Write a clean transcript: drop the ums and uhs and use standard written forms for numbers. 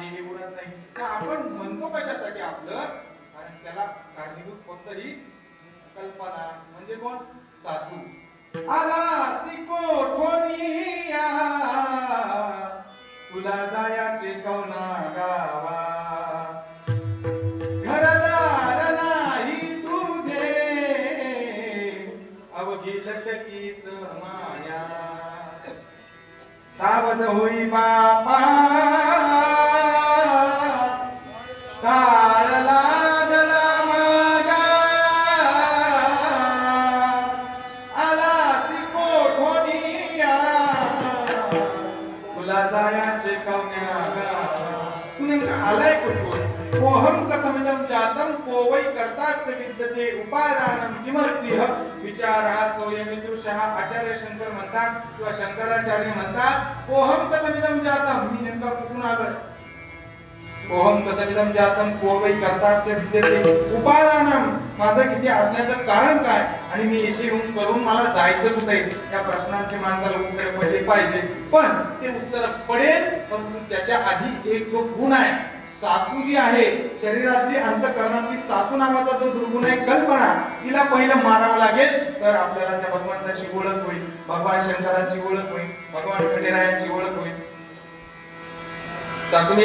हे उरत नाही. तर आपण म्हणतो कशासाठी आपलं, कारण त्याला कारणीभूत कोणतरी कल्पना, म्हणजे कोण, सासू. आला सिको ठोनिया तुला जायाचे कवना गावा, घरदार नाही तुझे अवघी लटकीच माया, सावध होई बापा काळ लागला मागा, आलासी कोठोनिया तुला जायाचे कवन्या गावा. तू नेमका आलाय कुठून? पोहम कथमिदं जातं पोवै कर्तास्य विद्यते उपादानं किमस्तिह विचारा सोयमिदृशः. आचार्य शंकर म्हणतात किंवा शंकराचार्य म्हणतात, पोहम कथमिदं जातं, मी नेमका कुठून आलोय. पोहम कथमिदं जातं पोवै कर्तास्य विद्यते उपादानं, माझं किती असण्याचं कारण काय आणि मी इथे येऊन करून मला जायचं कुठे, या प्रश्नांचे माणसाला उत्तर पडले पाहिजे. पण ते उत्तर पडेल, परंतु त्याच्या आधी एक जो गुण आहे, सासू जी आहे, शरीरातली अंतःकरणातली सासू नावाचा जो दुर्गुण आहे कल्पना, तिला पहिलं मारावं लागेल, तर आपल्याला त्या भगवंताची ओळख होईल, भगवान शंकरांची ओळख होईल, भगवान खंडेरायांची ओळख होईल. सासूने